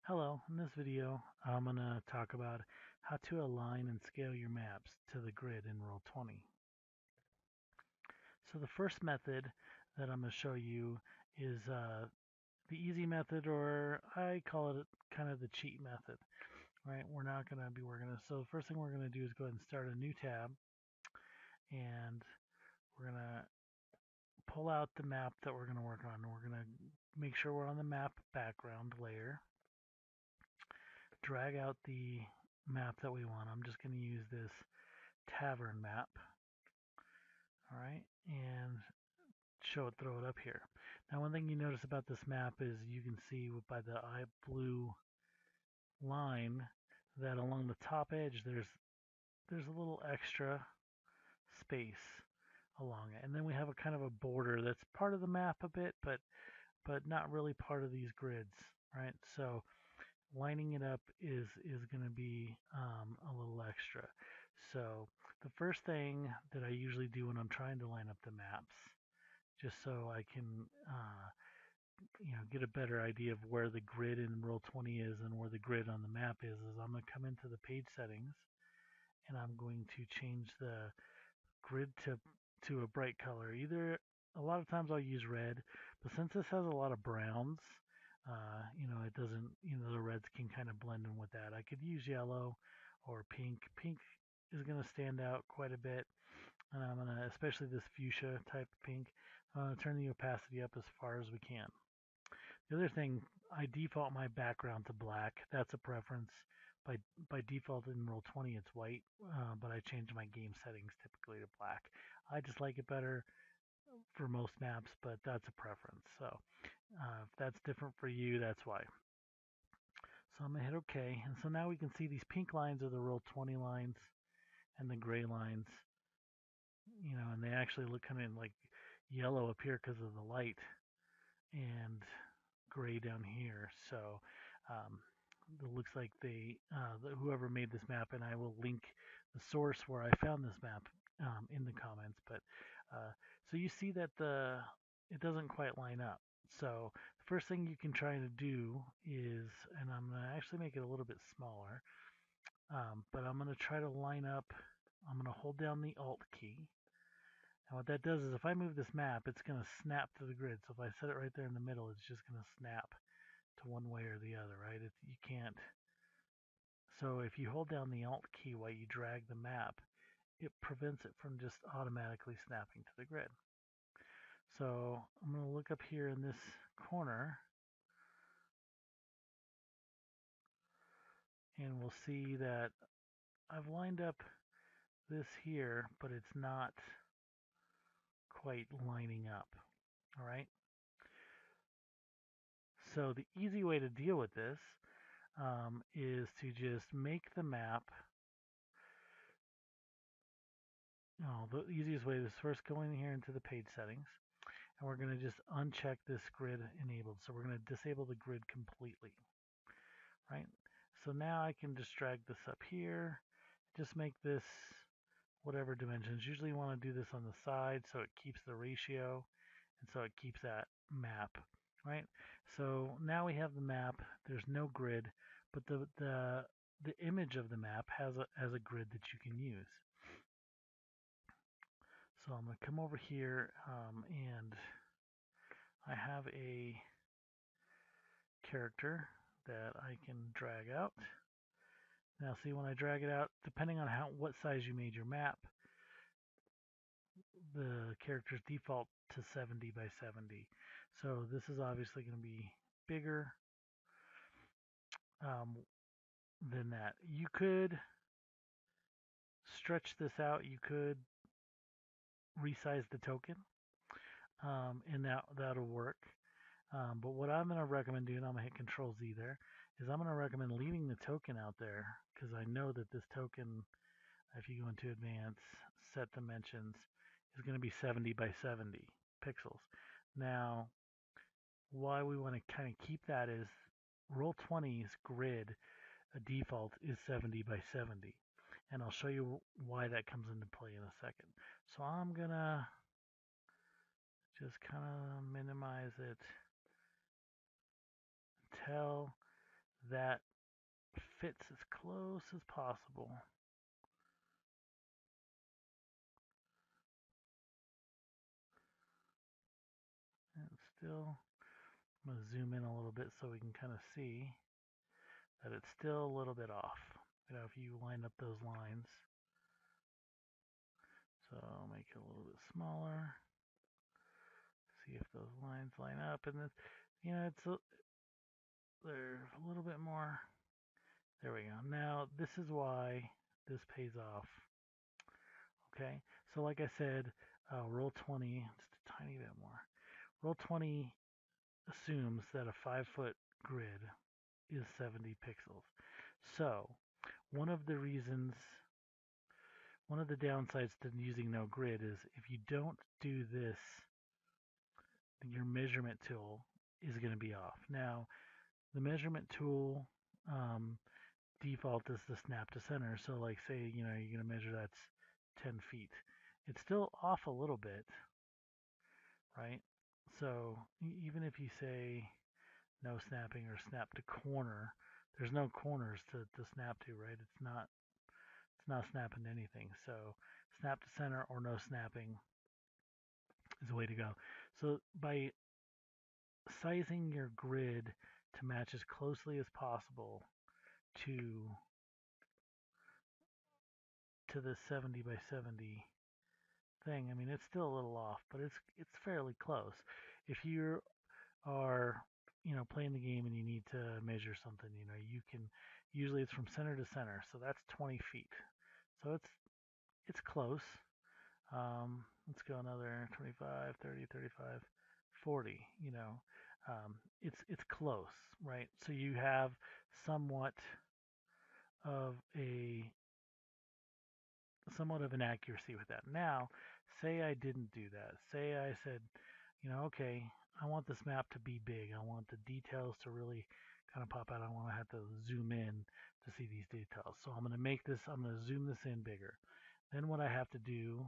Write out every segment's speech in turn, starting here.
Hello, in this video I'm going to talk about how to align and scale your maps to the grid in Roll20. So the first method that I'm going to show you is the easy method, or I call it kind of the cheat method, right? We're not going to be working this. So the first thing we're going to do is go ahead and start a new tab, and we're going to pull out the map that we're going to work on. We're going to make sure we're on the map background layer, drag out the map that we want. I'm just going to use this tavern map. All right, and throw it up here. Now, one thing you notice about this map is you can see by the blue line that along the top edge there's a little extra space along it, and then we have a kind of a border that's part of the map a bit, but not really part of these grids, right? So lining it up is going to be a little extra. So the first thing that I usually do when I'm trying to line up the maps, just so I can get a better idea of where the grid in Roll20 is and where the grid on the map is I'm going to come into the page settings, and I'm going to change the grid to a bright color. Either a lot of times I'll use red, but since this has a lot of browns, it doesn't, the reds can kind of blend in with that. I could use yellow or pink. Pink is going to stand out quite a bit, and I'm going to, especially this fuchsia type of pink, I'm going to turn the opacity up as far as we can. The other thing, I default my background to black. That's a preference. By default in Roll20 it's white, but I change my game settings typically to black. I just like it better for most maps, but that's a preference. So if that's different for you, that's why. So I'm going to hit OK. And so now we can see these pink lines are the Roll20 lines, and the gray lines, and they actually look kind of like yellow up here because of the light, and gray down here. So it looks like whoever made this map, and I will link the source where I found this map in the comments. But so you see that it doesn't quite line up. So the first thing you can try to do is, and I'm going to actually make it a little bit smaller, but I'm going to try to line up. I'm going to hold down the Alt key. And what that does is if I move this map, it's going to snap to the grid. So if I set it right there in the middle, it's just going to snap to one way or the other, right? You can't. So if you hold down the Alt key while you drag the map, it prevents it from just automatically snapping to the grid. So I'm going to look up here in this corner, and we'll see that I've lined up this here, but it's not quite lining up. All right. So the easy way to deal with this is to just make the map. The easiest way is first go in here into the page settings, and we're going to just uncheck this grid enabled. So we're going to disable the grid completely, right? So now I can just drag this up here, just make this whatever dimensions. Usually you want to do this on the side so it keeps the ratio, and so it keeps that map, right? So now we have the map. There's no grid, but the image of the map has a grid that you can use. So I'm going to come over here, and I have a character that I can drag out. Now see, when I drag it out, depending on what size you made your map, the characters default to 70 by 70. So this is obviously going to be bigger than that. You could stretch this out. You could resize the token, and that'll work. But what I'm going to recommend doing, I'm going to hit Control Z there, is I'm going to recommend leaving the token out there, because I know that this token, if you go into Advanced, Set Dimensions, is going to be 70 by 70 pixels. Now, why we want to kind of keep that is Roll20's grid default is 70 by 70. And I'll show you why that comes into play in a second. So I'm going to just kind of minimize it until that fits as close as possible. And still, I'm going to zoom in a little bit so we can kind of see that it's still a little bit off. If you line up those lines. So I'll make it a little bit smaller. See if those lines line up, and then, they're a little bit more. There we go. Now this is why this pays off. Okay, so like I said, Roll20, just a tiny bit more. Roll20 assumes that a 5-foot grid is 70 pixels. So one of the downsides to using no grid is if you don't do this, your measurement tool is going to be off. Now, the measurement tool default is the snap to center. So like say, you're going to measure that's 10 feet. It's still off a little bit, right? So even if you say no snapping or snap to corner, there's no corners to snap to, right? It's not snapping to anything. So snap to center or no snapping is the way to go. So by sizing your grid to match as closely as possible to the 70 by 70 thing, I mean it's still a little off, but it's fairly close. If you are playing the game and you need to measure something, you can usually it's from center to center, so that's 20 feet. So it's close. Let's go another 25, 30, 35, 40. It's close, right? So you have somewhat of an accuracy with that. Now, say I didn't do that. Say I said, okay, I want this map to be big. I want the details to really kind of pop out. I want to have to zoom in to see these details. So I'm going to zoom this in bigger. Then what I have to do,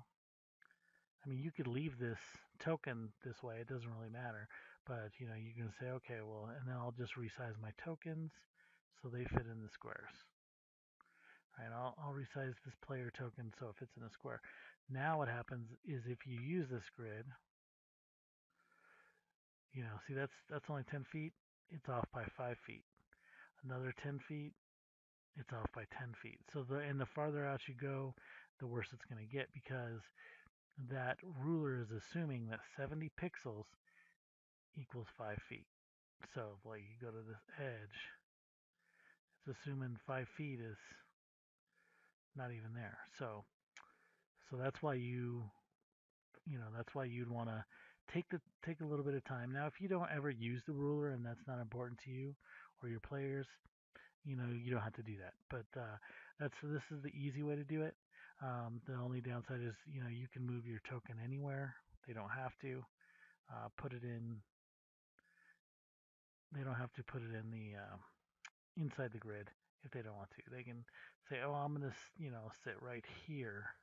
I mean, you could leave this token this way. It doesn't really matter. But, you can say, okay, well, and then I'll just resize my tokens so they fit in the squares. Right, I'll resize this player token so it fits in a square. Now what happens is if you use this grid, see that's only 10 feet. It's off by 5 feet. Another 10 feet, it's off by 10 feet. So the farther out you go, the worse it's going to get because that ruler is assuming that 70 pixels equals 5 feet. So like you go to this edge, it's assuming 5 feet is not even there. So that's why that's why you'd want to take a little bit of time. Now, if you don't ever use the ruler and that's not important to you or your players, you don't have to do that. But this is the easy way to do it. The only downside is you can move your token anywhere. They don't have to put it in. They don't have to put it in the inside the grid if they don't want to. They can say, "Oh, I'm going to sit right here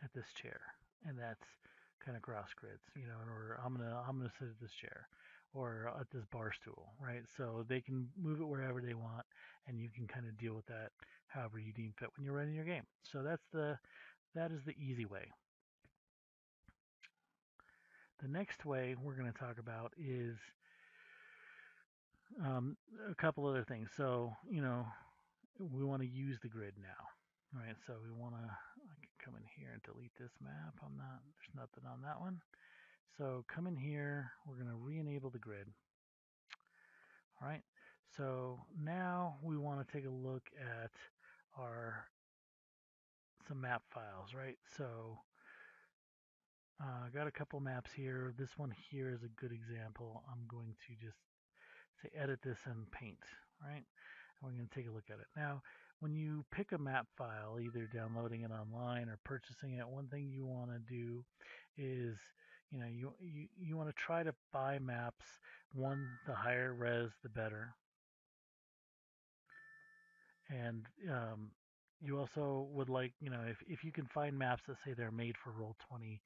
at this chair," and that's kind of cross grids, or I'm gonna sit at this chair or at this bar stool, right? So they can move it wherever they want, and you can kind of deal with that however you deem fit when you're running your game. So that is the easy way. The next way we're going to talk about is a couple other things. So we want to use the grid now, right? So we want to I can come in here and delete this map. There's nothing on that one. So come in here, we're going to re-enable the grid. All right, so now we want to take a look at some map files, right? So I got a couple maps here. This one here is a good example. I'm going to just say edit this and paint, right? And we're going to take a look at it. Now, when you pick a map file, either downloading it online or purchasing it, one thing you want to do is you want to try to buy maps. One, the higher res, the better. And you also would like, if you can find maps that say they're made for Roll20,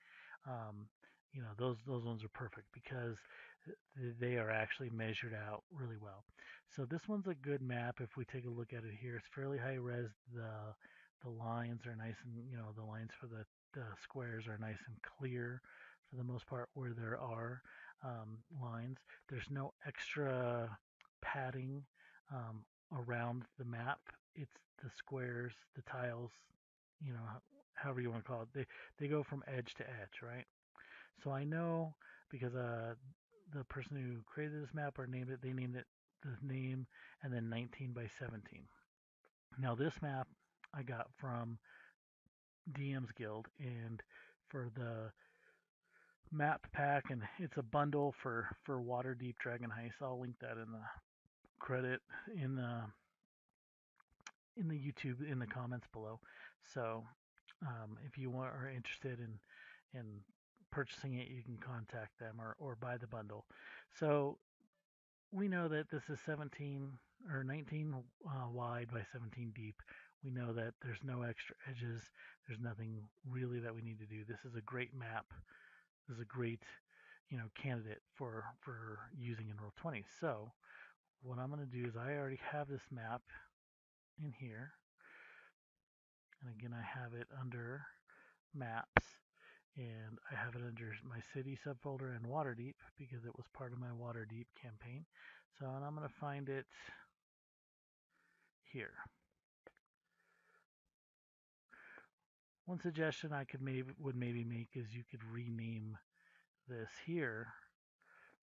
those ones are perfect because they are actually measured out really well. So this one's a good map if we take a look at it here. It's fairly high res. The lines are nice and the lines for the squares are nice and clear for the most part where there are lines. There's no extra padding around the map. It's the squares, the tiles, you know, however you want to call it. They go from edge to edge, right? So I know because the person who created this map or named it, they named it the name and then 19 by 17. Now this map I got from DM's Guild, and for the map pack, and it's a bundle for Waterdeep Dragon Heist. I'll link that in the credit in the YouTube in the comments below. So if you are interested in purchasing it, you can contact them or buy the bundle. So we know that this is 17 or 19 wide by 17 deep. We know that there's no extra edges. There's nothing really that we need to do. This is a great map. This is a great, candidate for using in Roll20. So what I'm going to do is I already have this map in here, and again I have it under maps, and I have it under my city subfolder and Waterdeep because it was part of my Waterdeep campaign. So and I'm going to find it here. One suggestion I would maybe make is you could rename this here,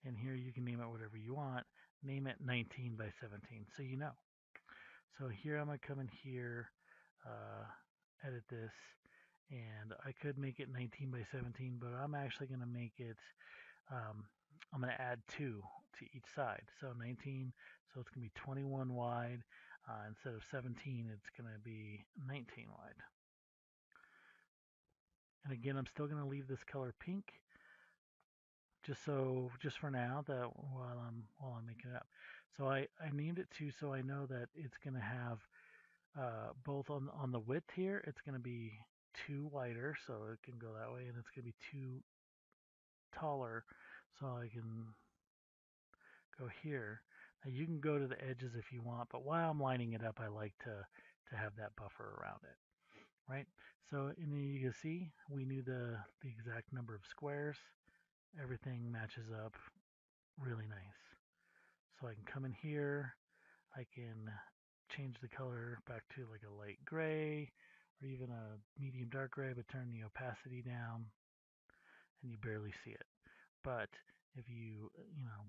and here you can name it whatever you want. Name it 19 by 17, so you know. So here I'm gonna come in here, edit this, and I could make it 19 by 17, but I'm actually gonna make it. I'm gonna add 2 to each side, so 19. So it's gonna be 21 wide. Instead of 17, it's gonna be 19 wide. And again, I'm still going to leave this color pink, just for now, that while I'm making it up. So I named it 2, so I know that it's going to have both on the width here. It's going to be 2 wider, so it can go that way, and it's going to be 2 taller, so I can go here. Now you can go to the edges if you want, but while I'm lining it up, I like to have that buffer around it. Right? So and then you can see we knew the exact number of squares. Everything matches up really nice. So I can come in here, I can change the color back to like a light gray or even a medium dark gray, but turn the opacity down and you barely see it. But if you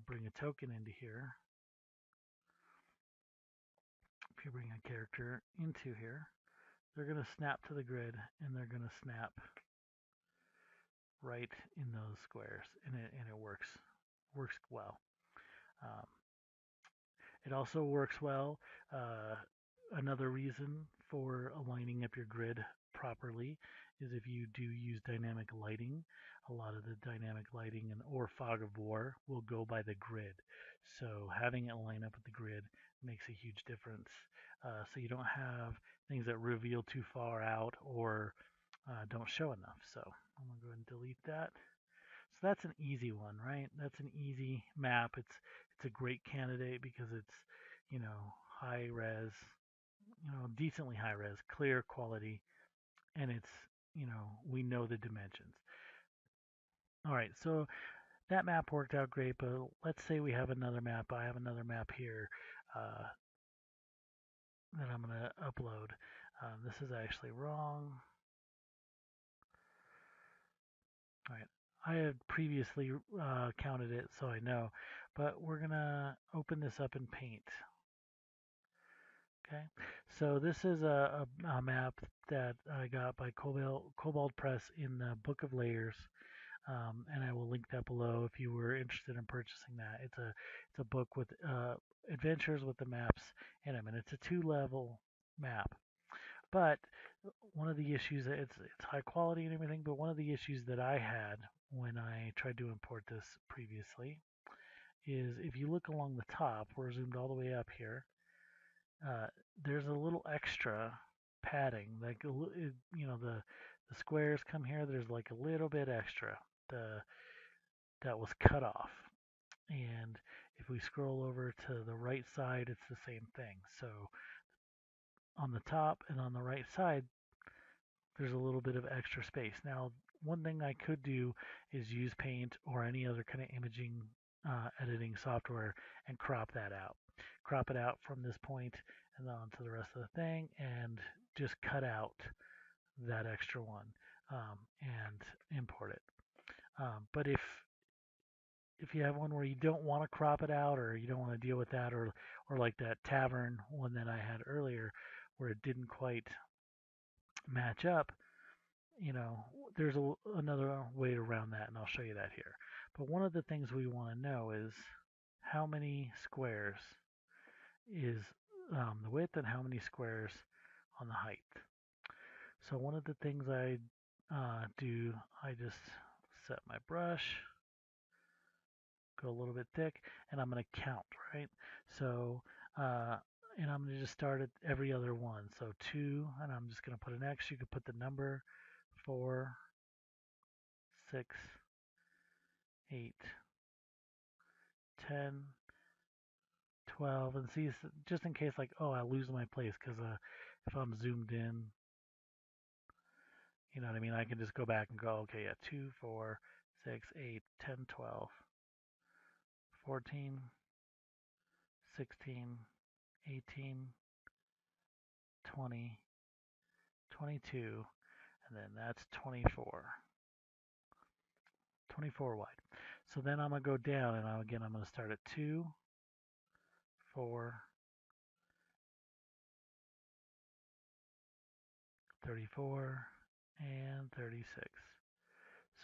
bring a token into here, if you bring a character into here, they're going to snap to the grid and they're going to snap right in those squares, and it works well. Um, it also works well. Another reason for aligning up your grid properly is if you do use dynamic lighting. A lot of the dynamic lighting or fog of war will go by the grid. So having it line up with the grid makes a huge difference. So you don't have things that reveal too far out or don't show enough. So I'm going to go ahead and delete that. So that's an easy one, right? That's an easy map. It's a great candidate because it's, high res, decently high res, clear quality, and it's, we know the dimensions. All right, so that map worked out great, but let's say we have another map. I have another map here that I'm going to upload. This is actually wrong. All right, I had previously counted it, so I know, but we're going to open this up in Paint. Okay, so this is a map that I got by Cobalt Press in the Book of Layers, and I will link that below if you were interested in purchasing that. It's a book with adventures with the maps in them, and it's a 2-level map. But one of the issues, it's high quality and everything, but one of the issues that I had when I tried to import this previously is if you look along the top, we're zoomed all the way up here. There's a little extra padding, like the squares come here. There's like a little bit extra that was cut off, and If we scroll over to the right side, it's the same thing. So on the top and on the right side, there's a little bit of extra space. Now, one thing I could do is use Paint or any other kind of imaging editing software and crop that out. Crop it out from this point and on to the rest of the thing and just cut out that extra one and import it. But if you have one where you don't want to crop it out or you don't want to deal with that or like that tavern one that I had earlier where it didn't quite match up, there's another way around that, and I'll show you that here. But one of the things we want to know is how many squares is the width and how many squares on the height. So one of the things I do, I just set my brush, go a little bit thick, and I'm going to count, right? So, and I'm going to just start at every other one. So 2, and I'm just going to put an X. You could put the number 4, 6, 8, 10, 12, and see, just in case, like, oh, I lose my place, because if I'm zoomed in, you know what I mean, I can just go back and go, okay, yeah, 2, 4, 6, 8, 10, 12, 14, 16, 18, 20, 22, and then that's 24. 24 wide. So then I'm going to go down, and I'm going to start at 2, 4, 34, and 36.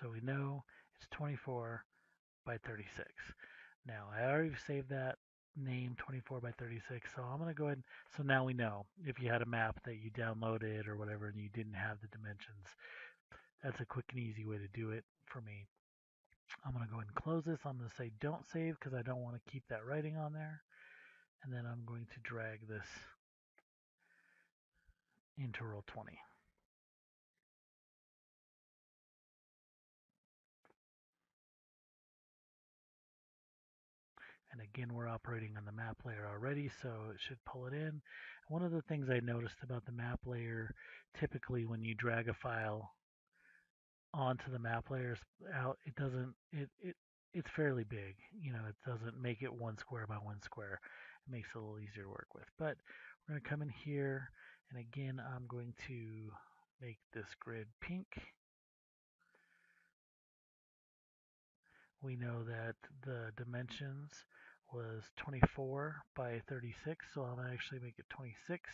So we know it's 24 by 36. Now, I already saved that name 24 by 36, so I'm going to go ahead. So now we know if you had a map that you downloaded or whatever and you didn't have the dimensions, that's a quick and easy way to do it for me. I'm going to go ahead and close this. I'm going to say don't save because I don't want to keep that writing on there. And then I'm going to drag this into Roll20. And again, we're operating on the map layer already, so it should pull it in. One of the things I noticed about the map layer, typically when you drag a file onto the map layers out, it's fairly big. It doesn't make it 1 square by 1 square. It makes it a little easier to work with. But we're going to come in here, and again, I'm going to make this grid pink. We know that the dimensions was 24 by 36, so I'm going to actually make it 26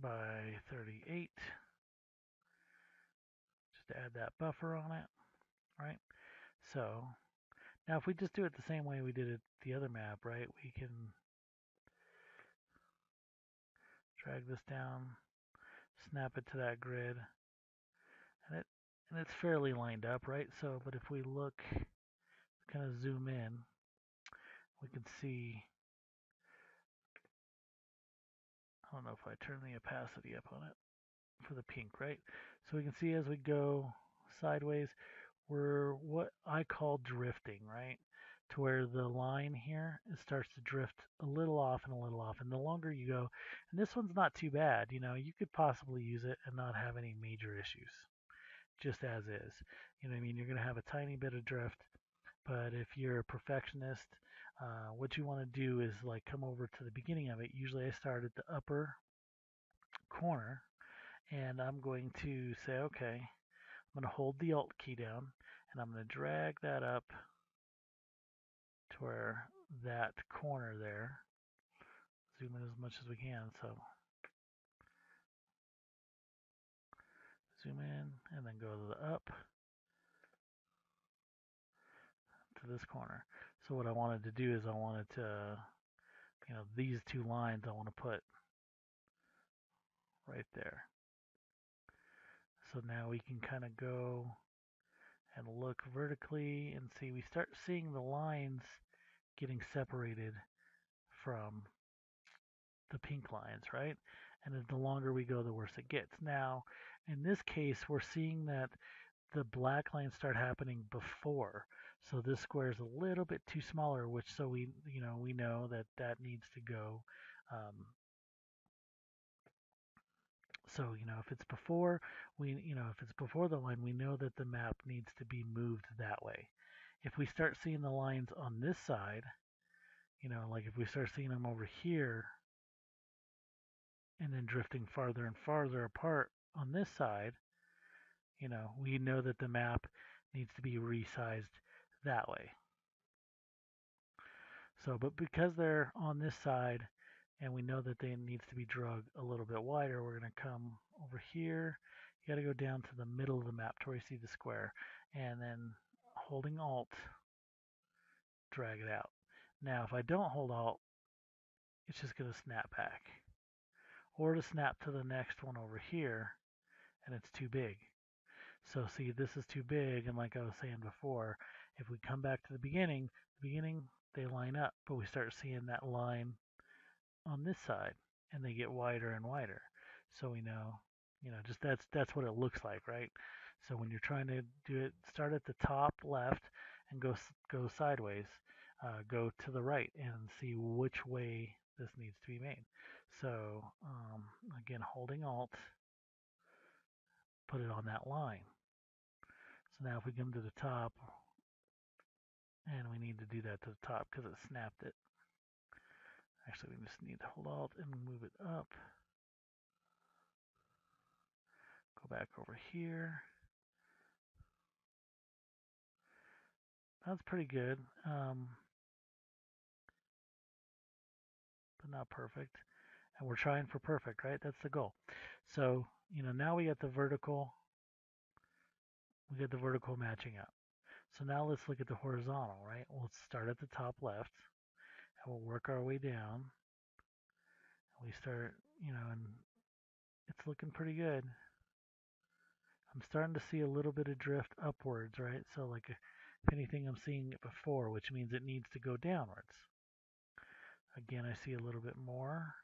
by 38. Just add that buffer on it, right? So now if we just do it the same way we did it the other map, right, we can drag this down, snap it to that grid, and it's fairly lined up, right? So, but if we look, kind of zoom in, we can see, I don't know if I turn the opacity up on it for the pink, right? So we can see as we go sideways, we're what I call drifting, right? To where the line here, it starts to drift a little off and a little off. And the longer you go, and this one's not too bad, you could possibly use it and not have any major issues, just as is. You know what I mean? You're going to have a tiny bit of drift, but if you're a perfectionist, what you want to do is like come over to the beginning of it. Usually I start at the upper corner, and I'm going to say, okay, I'm going to hold the Alt key down, and I'm going to drag that up to where that corner there, zoom in as much as we can, so zoom in and then go to the up to this corner. So what I wanted to do is I wanted to, these 2 lines I want to put right there. So now we can kind of go and look vertically and see, we start seeing the lines getting separated from the pink lines, right? And the longer we go, the worse it gets. Now, in this case, we're seeing that the black lines start happening before. So this square is a little bit too smaller, which so we know that that needs to go. Um, so if it's before if it's before the line, we know that the map needs to be moved that way. If we start seeing the lines on this side, like if we start seeing them over here and then drifting farther and farther apart on this side, we know that the map needs to be resized that way. So, but because they're on this side and we know that they needs to be drug a little bit wider, we're going to come over here. You got to go down to the middle of the map to where you see the square, and then holding Alt, drag it out. Now, if I don't hold Alt, it's just going to snap back. Or to snap to the next one over here, and it's too big. So see, this is too big, and like I was saying before, if we come back to the beginning they line up, but we start seeing that line on this side, and they get wider and wider. So we know, just that's what it looks like, right? So when you're trying to do it, start at the top left and go sideways, go to the right and see which way this needs to be made. So again, holding Alt, put it on that line. So now if we come to the top, and we need to do that to the top because it snapped it. Actually, we just need to hold Alt and move it up. Go back over here. That's pretty good, but not perfect. And we're trying for perfect, right? That's the goal. So, now we get the vertical matching up. So now let's look at the horizontal, right? We'll start at the top left, and we'll work our way down. And we start, and it's looking pretty good. I'm starting to see a little bit of drift upwards, right? So like if anything, I'm seeing it before, which means it needs to go downwards. Again, I see a little bit more.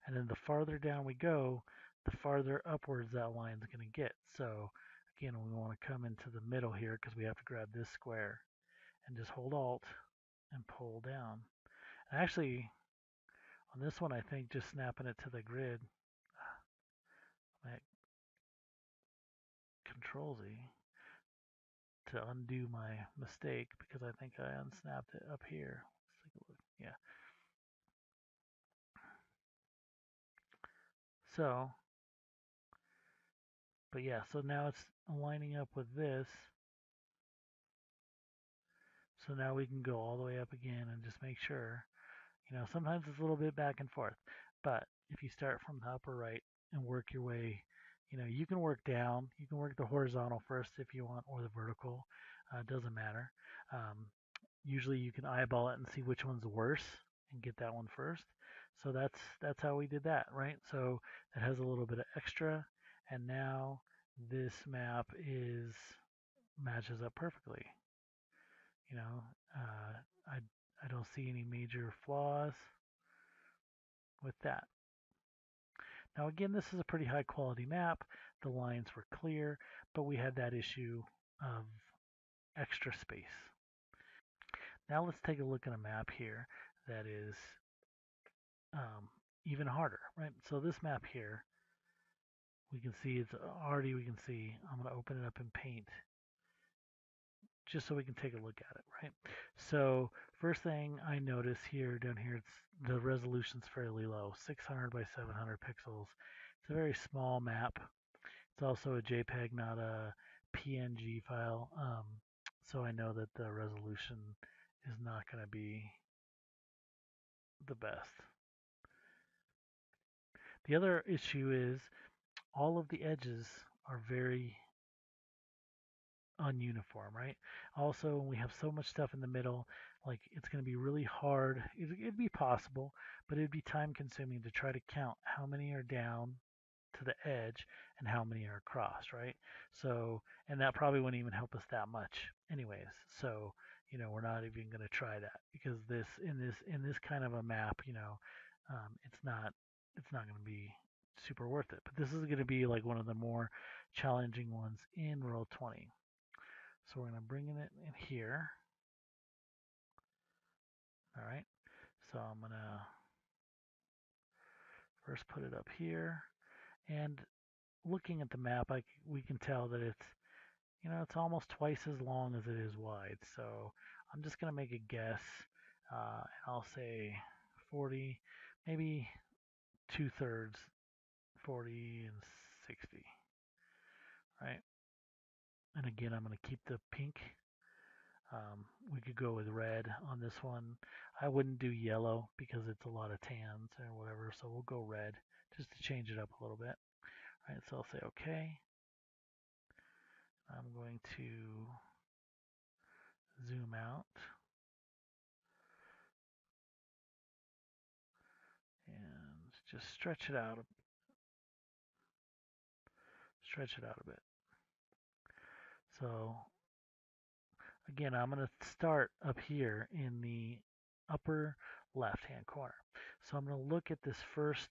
And then the farther down we go, the farther upwards that line's going to get. So again, we want to come into the middle here because we have to grab this square and just hold Alt and pull down. And actually, on this one, I think just snapping it to the grid, Control Z to undo my mistake because I think I unsnapped it up here. Let's take a look. Yeah. So, but yeah, so now it's lining up with this. So now we can go all the way up again and just make sure. Sometimes it's a little bit back and forth, but if you start from the upper right and work your way, you can work down. You can work the horizontal first if you want, or the vertical. It doesn't matter. Usually you can eyeball it and see which one's worse and get that one first. So that's how we did that, right? So it has a little bit of extra, and now this map is matches up perfectly. You know, I don't see any major flaws with that. Now again, this is a pretty high quality map. The lines were clear, but we had that issue of extra space. Now let's take a look at a map here that is even harder, right? So this map here, we can see we can see, I'm going to open it up in Paint just so we can take a look at it, right? So first thing I notice here, down here, the resolution's fairly low, 600 by 700 pixels. It's a very small map. It's also a JPEG, not a PNG file. So I know that the resolution is not going to be the best. The other issue is all of the edges are very ununiform, right? Also, when we have so much stuff in the middle, like it's going to be really hard. It'd be possible, but it'd be time consuming to try to count how many are down to the edge and how many are across, right? So, and that probably wouldn't even help us that much anyways. So, we're not even going to try that because in this kind of a map, it's not going to be super worth it. But this is going to be like one of the more challenging ones in Roll20. So we're going to bring it in here. All right. So I'm going to first put it up here. And looking at the map, we can tell that it's almost twice as long as it is wide. So I'm just going to make a guess. And I'll say 40, maybe 2/3, 40 and 60. Right. And again, I'm going to keep the pink. We could go with red on this one. I wouldn't do yellow because it's a lot of tans or whatever, so we'll go red just to change it up a little bit. All right, so I'll say OK. I'm going to zoom out and just stretch it out a bit. So again, I'm going to start up here in the upper left-hand corner. So I'm going to look at this first,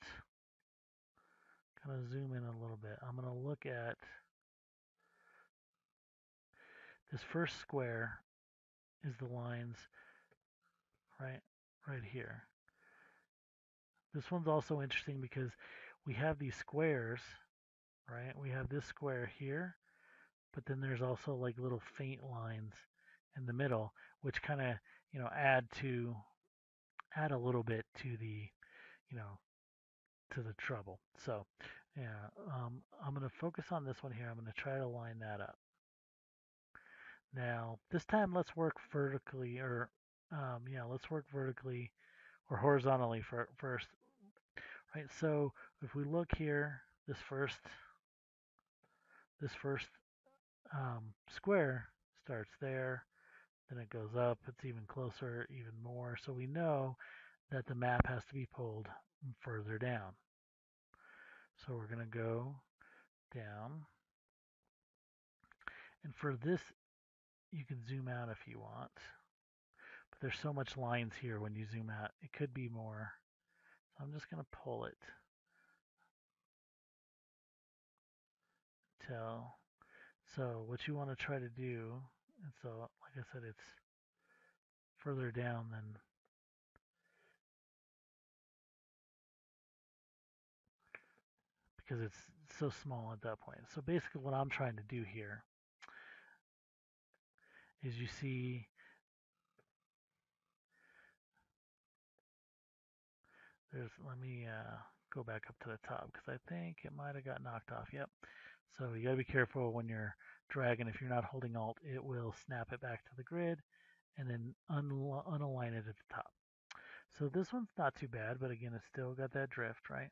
kind of zoom in a little bit. I'm going to look at this first square is the lines right here. This one's also interesting because we have these squares, right? We have this square here, but then there's also like little faint lines in the middle, which kind of, add a little bit to the, you know, to the trouble. So, yeah, I'm going to focus on this one here. I'm going to try to line that up. Now, this time let's work vertically, or let's work vertically or horizontally first. Right. So if we look here, this first square starts there, then it goes up. It's even closer, even more. So we know that the map has to be pulled further down. So we're going to go down. And for this, you can zoom out if you want. But there's so much lines here when you zoom out. It could be more. So I'm just going to pull it till. So what you want to try to do, and so like I said, it's further down than because it's so small at that point. So basically what I'm trying to do here is you see let me go back up to the top because I think it might have got knocked off. Yep. So you got to be careful when you're dragging. If you're not holding Alt, it will snap it back to the grid and then unalign it at the top. So this one's not too bad, but again, it's still got that drift, right?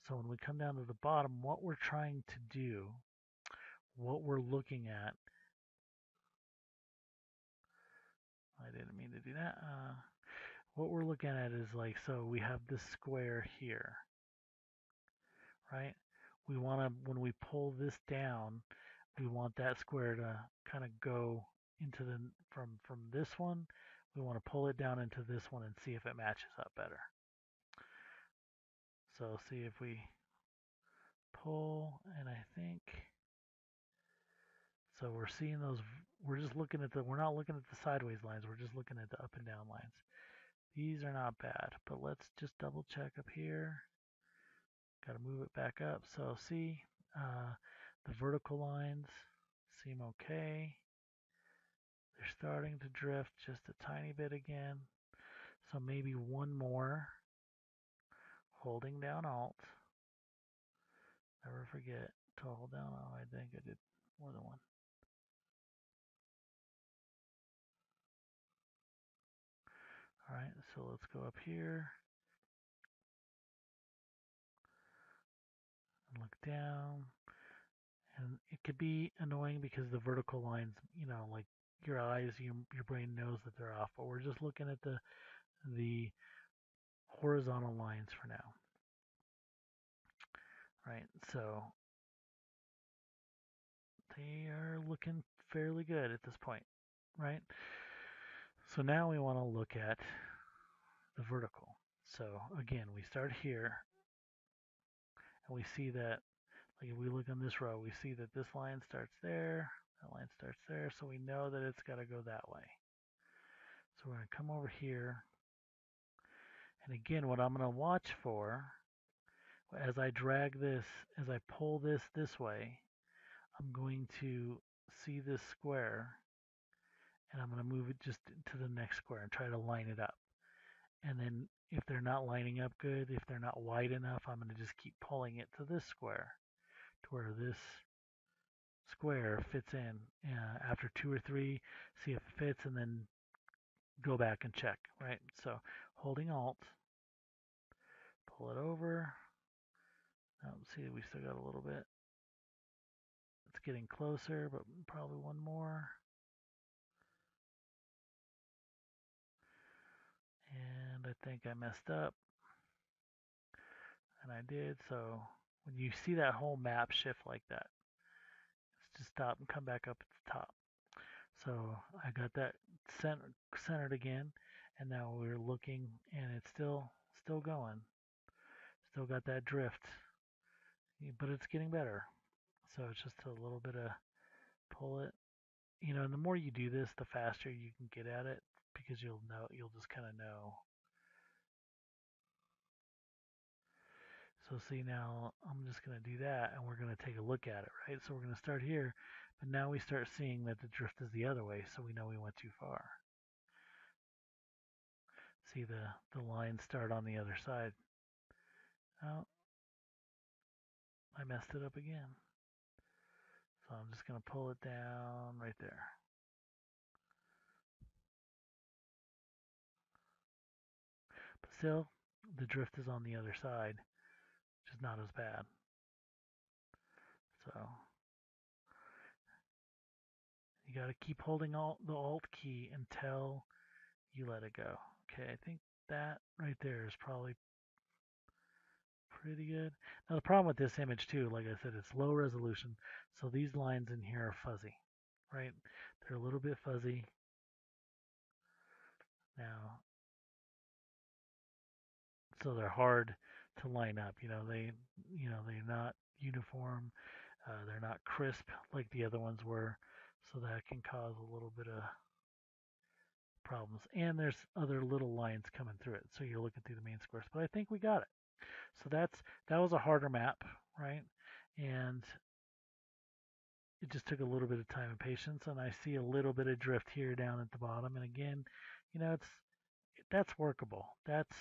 So when we come down to the bottom, what we're trying to do, what we're looking at, I didn't mean to do that. What we're looking at is like, so we have this square here, right? We want to, when we pull this down, we want that square to kind of go into the, from this one, we want to pull it down into this one and see if it matches up better. So see if we pull, and I think, so we're seeing those, we're just looking at the, we're not looking at the sideways lines, we're just looking at the up and down lines. These are not bad, but let's just double check up here. Got to move it back up. So see, the vertical lines seem okay. They're starting to drift just a tiny bit again. So maybe one more, holding down Alt. Never forget to hold down Alt. I think I did more than one. All right, so let's go up here and look down. And it could be annoying because the vertical lines, like your eyes, your brain knows that they're off, but we're just looking at the horizontal lines for now. Right, so they are looking fairly good at this point, right? So now we want to look at the vertical. So again, we start here and we see that, like if we look on this row, we see that this line starts there, That line starts there, so we know that it's got to go that way. So we're going to come over here. And again, what I'm going to watch for, as I drag this, as I pull this way, I'm going to see this square, and I'm going to move it just to the next square and try to line it up. And then if they're not lining up good, if they're not wide enough, I'm going to just keep pulling it to this square, to where this square fits in. After 2 or 3, see if it fits, and then go back and check, right? So holding Alt, pull it over. See, we still got a little bit. It's getting closer, but probably one more. And I think I messed up. And I did. So when you see that whole map shift like that, just stop and come back up at the top. So I got that centered again, and now we're looking, and it's still going. Still got that drift, but it's getting better. So it's just a little bit of pull it. And the more you do this, the faster you can get at it, because you'll just kind of know. So see, now I'm just going to do that, and we're going to take a look at it, right? So we're going to start here, but now we start seeing that the drift is the other way, so we know we went too far. See, the lines start on the other side. Oh, I messed it up again. So I'm just going to pull it down right there. But still, the drift is on the other side, which is not as bad. So you got to keep holding the Alt key until you let it go. Okay, I think that right there is probably pretty good. Now the problem with this image too, like I said, it's low resolution, so these lines in here are fuzzy, right? They're a little bit fuzzy. Now, so they're hard to line up. They're not uniform. They're not crisp like the other ones were, so that can cause a little bit of problems. And there's other little lines coming through it, so you're looking through the main squares. But I think we got it. So that was a harder map, right? And it just took a little bit of time and patience, and I see a little bit of drift here down at the bottom. And again, that's workable. That's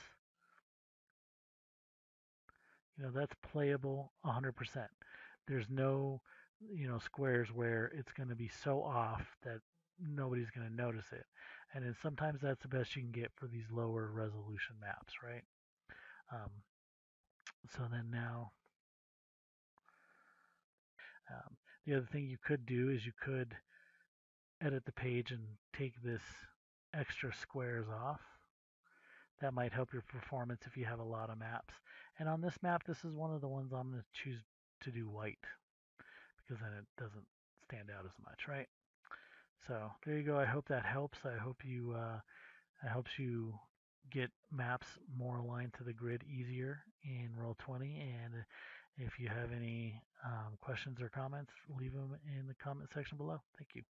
playable 100%. There's no squares where it's going to be so off that nobody's going to notice it. And then sometimes that's the best you can get for these lower resolution maps, right? Um, so then now, the other thing you could do is you could edit the page and take this extra squares off. That might help your performance if you have a lot of maps. And on this map, this is one of the ones I'm going to choose to do white, because then it doesn't stand out as much, right? So there you go. I hope that helps. I hope it helps you get maps more aligned to the grid easier in Roll20. And if you have any questions or comments, leave them in the comment section below. Thank you.